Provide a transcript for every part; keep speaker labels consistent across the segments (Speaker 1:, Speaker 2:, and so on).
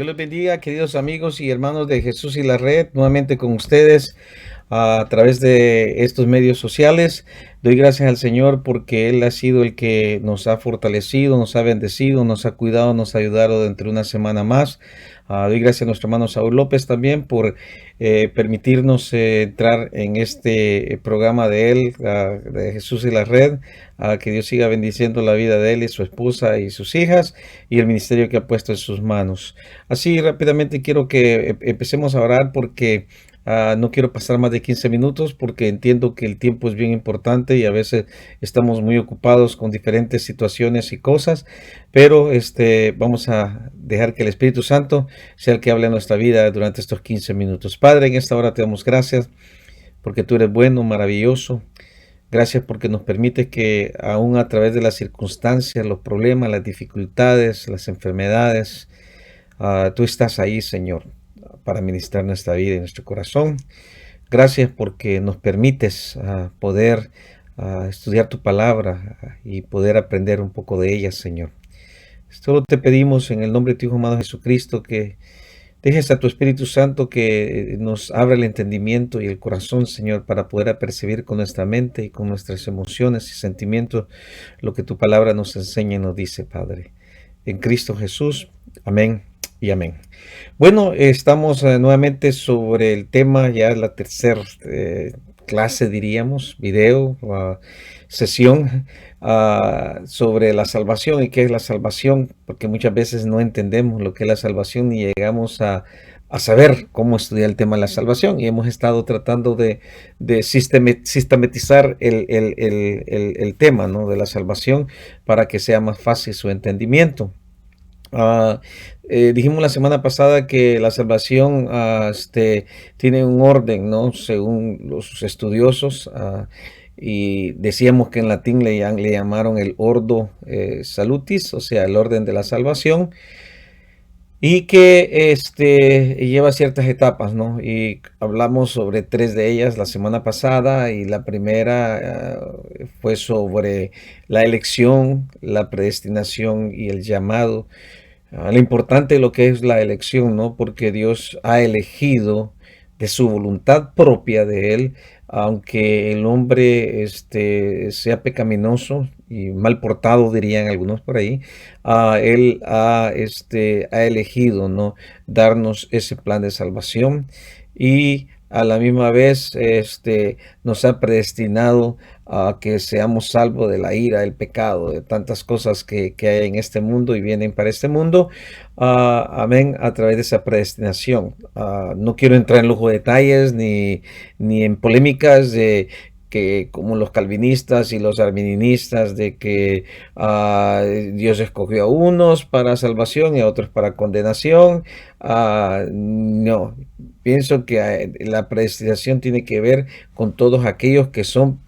Speaker 1: Dios les bendiga, queridos amigos y hermanos de Jesús y la Red, nuevamente con ustedes a través de estos medios sociales. Doy gracias al Señor porque Él ha sido el que nos ha fortalecido, nos ha bendecido, nos ha cuidado, nos ha ayudado dentro de una semana más. Doy gracias a nuestro hermano Saúl López también por permitirnos entrar en este programa de él, de Jesús y la Red. Que Dios siga bendiciendo la vida de él y su esposa y sus hijas y el ministerio que ha puesto en sus manos. Así rápidamente quiero que empecemos a orar porque no quiero pasar más de 15 minutos porque entiendo que el tiempo es bien importante y a veces estamos muy ocupados con diferentes situaciones y cosas, pero vamos a dejar que el Espíritu Santo sea el que hable en nuestra vida durante estos 15 minutos. Padre, en esta hora te damos gracias porque tú eres bueno, maravilloso. Gracias porque nos permite que aún a través de las circunstancias, los problemas, las dificultades, las enfermedades, tú estás ahí, Señor, para ministrar nuestra vida y nuestro corazón. Gracias porque nos permites poder estudiar tu palabra y poder aprender un poco de ella, Señor. Solo te pedimos en el nombre de tu Hijo amado Jesucristo que dejes a tu Espíritu Santo que nos abra el entendimiento y el corazón, Señor, para poder percibir con nuestra mente y con nuestras emociones y sentimientos lo que tu palabra nos enseña y nos dice, Padre. En Cristo Jesús. Amén y amén. Bueno, estamos nuevamente sobre el tema, ya la tercera clase, diríamos, video, sesión sobre la salvación y qué es la salvación, porque muchas veces no entendemos lo que es la salvación ni llegamos a saber cómo estudiar el tema de la salvación, y hemos estado tratando de sistematizar el tema, ¿no?, de la salvación para que sea más fácil su entendimiento. Dijimos la semana pasada que la salvación tiene un orden, ¿no?, según los estudiosos, y decíamos que en latín le llamaron el ordo salutis, o sea, el orden de la salvación, y que lleva ciertas etapas, ¿no? Y hablamos sobre 3 de ellas la semana pasada, y la primera fue sobre la elección, la predestinación y el llamado. Lo importante de lo que es la elección, ¿no? Porque Dios ha elegido de su voluntad propia de Él, aunque el hombre sea pecaminoso y mal portado, dirían algunos por ahí, Él ha elegido, ¿no?, darnos ese plan de salvación, y a la misma vez nos ha predestinado a que seamos salvos de la ira, del pecado, de tantas cosas que hay en este mundo y vienen para este mundo. Amén, a través de esa predestinación. No quiero entrar en lujo de detalles ni en polémicas de que, como los calvinistas y los arminianistas, de que Dios escogió a unos para salvación y a otros para condenación. No, pienso que la predestinación tiene que ver con todos aquellos que son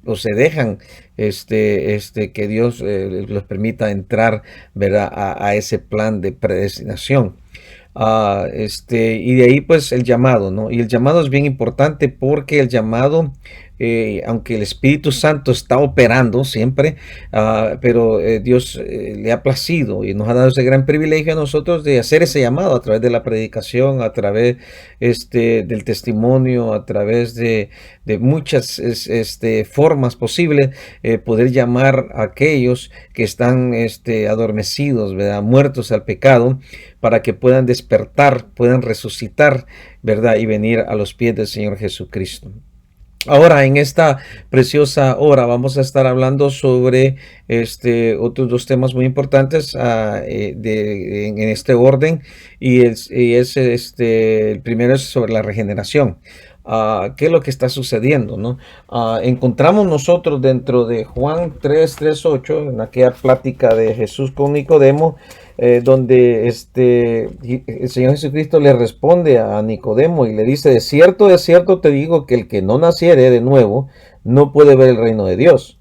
Speaker 1: o se dejan que Dios los permita entrar, ¿verdad?, a ese plan de predestinación. Y de ahí pues el llamado, ¿no? Y el llamado es bien importante porque el llamado, aunque el Espíritu Santo está operando siempre, pero Dios le ha placido y nos ha dado ese gran privilegio a nosotros de hacer ese llamado a través de la predicación, a través del testimonio, a través de muchas formas posibles, poder llamar a aquellos que están adormecidos, ¿verdad?, muertos al pecado, para que puedan despertar, puedan resucitar, ¿verdad?, y venir a los pies del Señor Jesucristo. Ahora, en esta preciosa hora vamos a estar hablando sobre otros 2 temas muy importantes en este orden, y el primero es sobre la regeneración. ¿Qué es lo que está sucediendo, no? Encontramos nosotros dentro de Juan 3:8, en aquella plática de Jesús con Nicodemo, donde el Señor Jesucristo le responde a Nicodemo y le dice: de cierto te digo que el que no naciere de nuevo no puede ver el reino de Dios.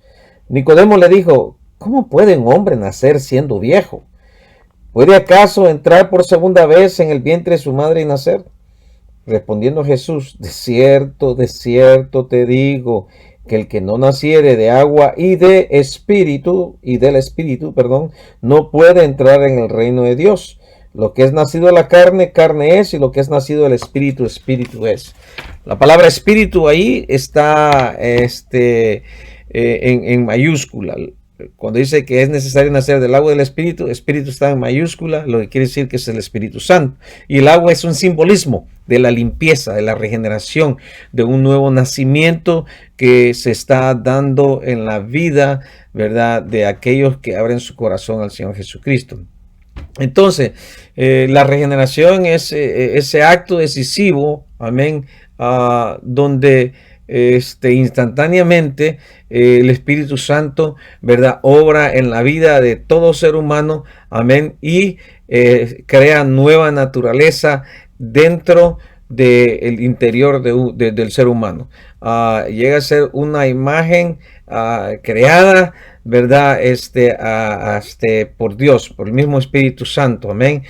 Speaker 1: Nicodemo le dijo: ¿cómo puede un hombre nacer siendo viejo? ¿Puede acaso entrar por segunda vez en el vientre de su madre y nacer? Respondiendo Jesús: de cierto te digo que el que no naciere de agua y de espíritu, del espíritu, perdón, no puede entrar en el reino de Dios. Lo que es nacido de la carne, carne es, y lo que es nacido del espíritu, espíritu es. La palabra espíritu ahí está en mayúscula. Cuando dice que es necesario nacer del agua del espíritu, espíritu está en mayúscula, lo que quiere decir que es el Espíritu Santo. Y el agua es un simbolismo de la limpieza, de la regeneración, de un nuevo nacimiento que se está dando en la vida, ¿verdad?, de aquellos que abren su corazón al Señor Jesucristo. Entonces, la regeneración es ese acto decisivo, amén, donde instantáneamente el Espíritu Santo, ¿verdad?, obra en la vida de todo ser humano, amén, y crea nueva naturaleza dentro del interior del ser humano. Llega a ser una imagen creada, ¿verdad?, por Dios, por el mismo Espíritu Santo, amén.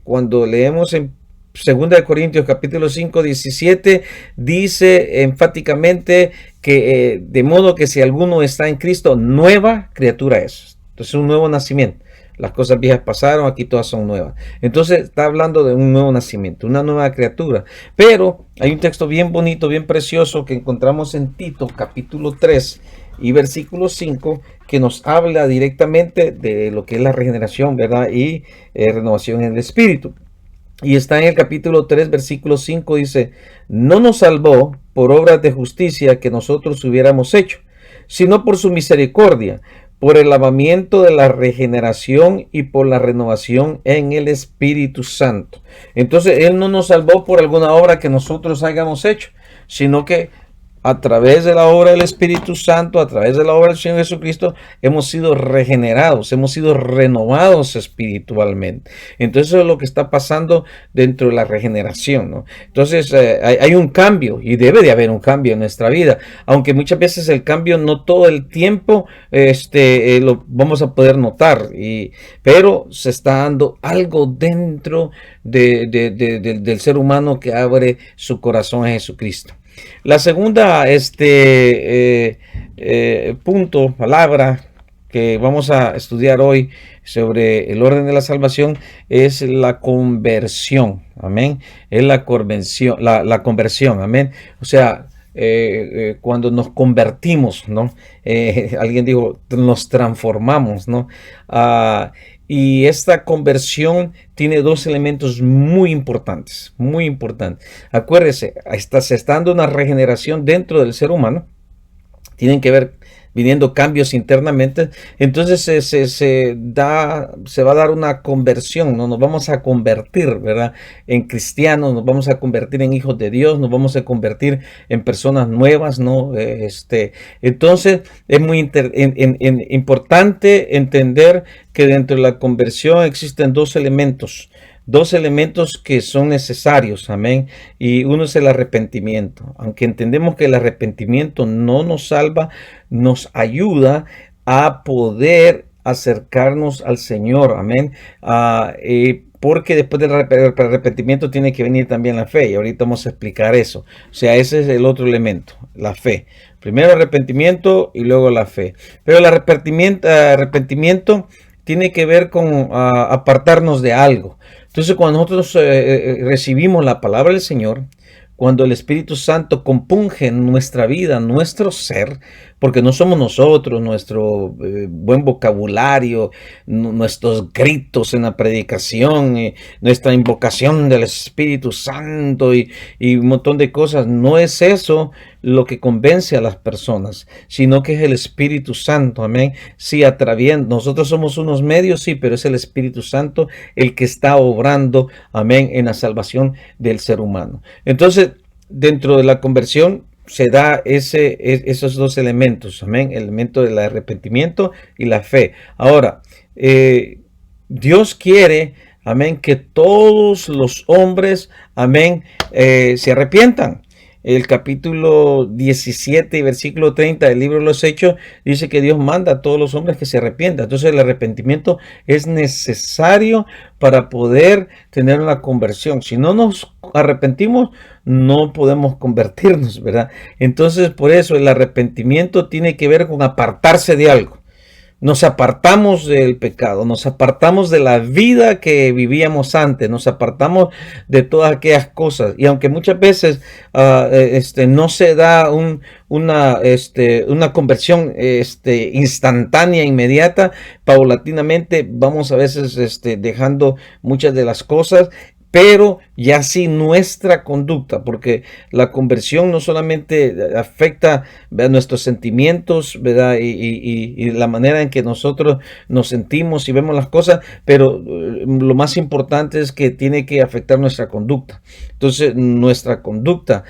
Speaker 1: Cuando leemos en 2 Corintios capítulo 5, 17, dice enfáticamente que de modo que si alguno está en Cristo, nueva criatura es. Entonces, un nuevo nacimiento. Las cosas viejas pasaron, aquí todas son nuevas. Entonces está hablando de un nuevo nacimiento, una nueva criatura. Pero hay un texto bien bonito, bien precioso que encontramos en Tito capítulo 3 y versículo 5, que nos habla directamente de lo que es la regeneración, ¿verdad? Y renovación en el espíritu. Y está en el capítulo 3, versículo 5, dice: no nos salvó por obras de justicia que nosotros hubiéramos hecho, sino por su misericordia, por el lavamiento de la regeneración y por la renovación en el Espíritu Santo. Entonces, Él no nos salvó por alguna obra que nosotros hayamos hecho, sino que a través de la obra del Espíritu Santo, a través de la obra del Señor Jesucristo, hemos sido regenerados, hemos sido renovados espiritualmente. Entonces, eso es lo que está pasando dentro de la regeneración, ¿no? Entonces, hay un cambio, y debe de haber un cambio en nuestra vida, aunque muchas veces el cambio no todo el tiempo lo vamos a poder notar, pero se está dando algo dentro del ser humano que abre su corazón a Jesucristo. La segunda palabra que vamos a estudiar hoy sobre el orden de la salvación es la conversión. Amén. Es la conversión. Amén. O sea, cuando nos convertimos, ¿no? Alguien dijo, nos transformamos, ¿no? Y esta conversión tiene dos elementos muy importantes, muy importantes. Acuérdese, se está dando una regeneración dentro del ser humano. Tienen que ver viniendo cambios internamente. Entonces se va a dar una conversión, ¿no? Nos vamos a convertir, ¿verdad?, en cristianos, nos vamos a convertir en hijos de Dios, nos vamos a convertir en personas nuevas, ¿no? Entonces es muy importante entender que dentro de la conversión existen dos elementos que son necesarios, amén, y uno es el arrepentimiento. Aunque entendemos que el arrepentimiento no nos salva, nos ayuda a poder acercarnos al Señor, amén, porque después del arrepentimiento tiene que venir también la fe, y ahorita vamos a explicar eso. O sea, ese es el otro elemento, la fe. Primero arrepentimiento y luego la fe. Pero el arrepentimiento tiene que ver con apartarnos de algo. Entonces, cuando nosotros recibimos la palabra del Señor, cuando el Espíritu Santo compunge en nuestra vida, nuestro ser, porque no somos nosotros, nuestro buen vocabulario, nuestros gritos en la predicación, nuestra invocación del Espíritu Santo y un montón de cosas, no es eso lo que convence a las personas, sino que es el Espíritu Santo, amén. Sí, nosotros somos unos medios, sí, pero es el Espíritu Santo el que está obrando, amén, en la salvación del ser humano. Entonces, dentro de la conversión se da esos dos elementos, amén, el elemento del arrepentimiento y la fe. Ahora, Dios quiere, amén, que todos los hombres, amén, se arrepientan. El capítulo 17 y versículo 30 del libro de los Hechos dice que Dios manda a todos los hombres que se arrepientan. Entonces el arrepentimiento es necesario para poder tener una conversión. Si no nos arrepentimos, no podemos convertirnos, ¿verdad? Entonces por eso el arrepentimiento tiene que ver con apartarse de algo. nos apartamos del pecado, nos apartamos de la vida que vivíamos antes, nos apartamos de todas aquellas cosas. Y aunque muchas veces no se da una conversión instantánea, inmediata, paulatinamente vamos a veces dejando muchas de las cosas, pero ya sí nuestra conducta, porque la conversión no solamente afecta, ¿verdad?, nuestros sentimientos, ¿verdad?, y la manera en que nosotros nos sentimos y vemos las cosas, pero lo más importante es que tiene que afectar nuestra conducta. Entonces, nuestra conducta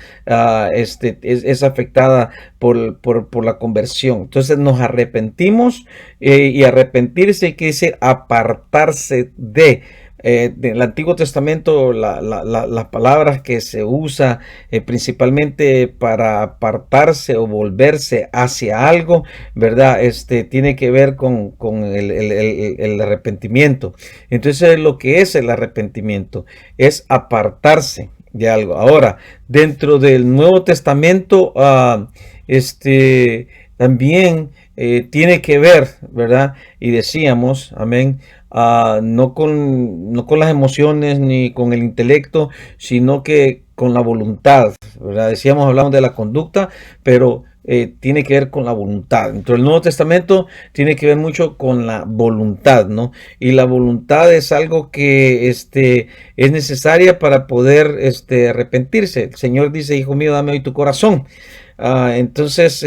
Speaker 1: es afectada por la conversión. Entonces, nos arrepentimos, y arrepentirse quiere decir apartarse de. Del Antiguo Testamento, las palabras que se usa principalmente para apartarse o volverse hacia algo, ¿verdad? Tiene que ver con el arrepentimiento. Entonces, lo que es el arrepentimiento es apartarse de algo. Ahora, dentro del Nuevo Testamento, también tiene que ver, ¿verdad? Y decíamos, amén, no con las emociones ni con el intelecto, sino que con la voluntad, ¿verdad? Decíamos, hablamos de la conducta, pero tiene que ver con la voluntad. Dentro del Nuevo Testamento tiene que ver mucho con la voluntad, ¿no? Y la voluntad es algo que es necesaria para poder arrepentirse. El Señor dice, hijo mío, dame hoy tu corazón. Entonces,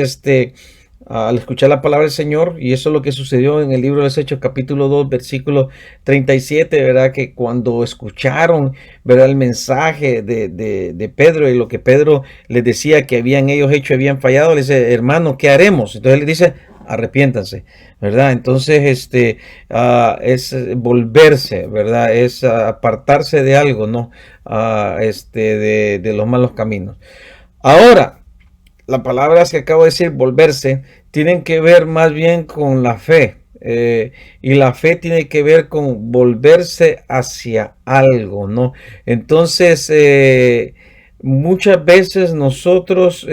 Speaker 1: al escuchar la palabra del Señor, y eso es lo que sucedió en el libro de los Hechos, capítulo 2, versículo 37, ¿verdad? Que cuando escucharon, ¿verdad?, el mensaje de Pedro y lo que Pedro les decía que habían ellos hecho, habían fallado, les dice, hermano, ¿qué haremos? Entonces les dice, arrepiéntanse, ¿verdad? Entonces, es volverse, ¿verdad? Es apartarse de algo, ¿no? De los malos caminos. Ahora, las palabras que acabo de decir, volverse, tienen que ver más bien con la fe. Y la fe tiene que ver con volverse hacia algo, ¿no? Entonces, muchas veces nosotros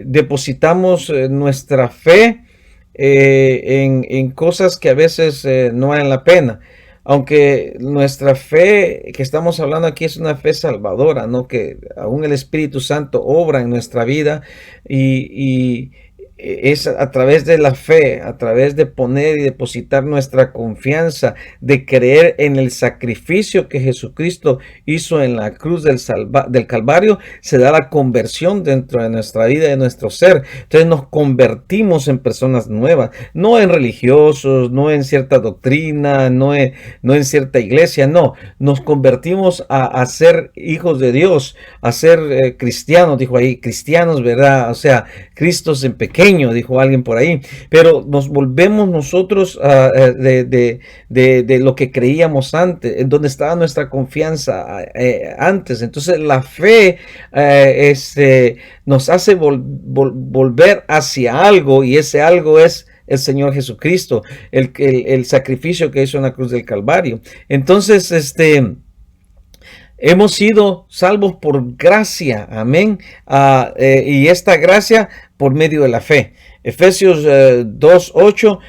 Speaker 1: depositamos nuestra fe en cosas que a veces no valen la pena. Aunque nuestra fe que estamos hablando aquí es una fe salvadora, ¿no? Que aún el Espíritu Santo obra en nuestra vida y es a través de la fe, a través de poner y depositar nuestra confianza, de creer en el sacrificio que Jesucristo hizo en la cruz del Calvario, se da la conversión dentro de nuestra vida, de nuestro ser. Entonces nos convertimos en personas nuevas, no en religiosos, no en cierta doctrina, no en cierta iglesia, no. Nos convertimos a ser hijos de Dios, a ser cristianos, dijo ahí, cristianos, ¿verdad? O sea, Cristos en pequeño, dijo alguien por ahí, pero nos volvemos nosotros de lo que creíamos antes, en donde estaba nuestra confianza antes. Entonces la fe nos hace volver hacia algo, y ese algo es el Señor Jesucristo, el sacrificio que hizo en la cruz del Calvario. Entonces, hemos sido salvos por gracia, amén, y esta gracia por medio de la fe. Efesios 2:8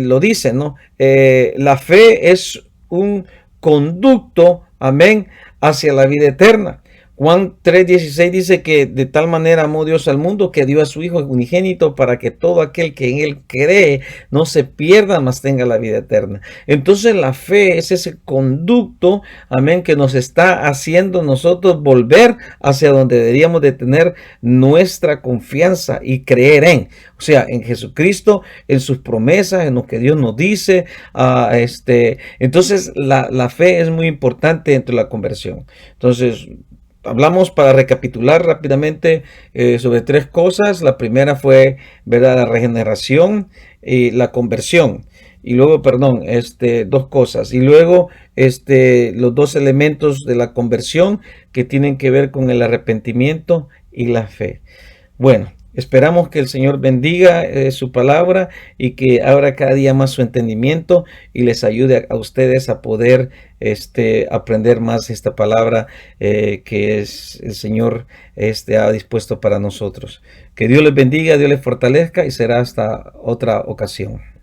Speaker 1: lo dice, ¿no? La fe es un conducto, amén, hacia la vida eterna. Juan 3:16 dice que de tal manera amó Dios al mundo que dio a su Hijo unigénito para que todo aquel que en él cree no se pierda, mas tenga la vida eterna. Entonces la fe es ese conducto, amén, que nos está haciendo nosotros volver hacia donde deberíamos de tener nuestra confianza y creer en. O sea, en Jesucristo, en sus promesas, en lo que Dios nos dice. Entonces la fe es muy importante dentro de la conversión. Entonces, hablamos, para recapitular rápidamente, sobre tres cosas. La primera fue, ¿verdad?, la regeneración y la conversión. Y luego, perdón, dos cosas. Y luego, los dos elementos de la conversión que tienen que ver con el arrepentimiento y la fe. Bueno, Esperamos que el Señor bendiga su palabra y que abra cada día más su entendimiento y les ayude a ustedes a poder aprender más esta palabra que es el Señor ha dispuesto para nosotros. Que Dios les bendiga, Dios les fortalezca y será hasta otra ocasión.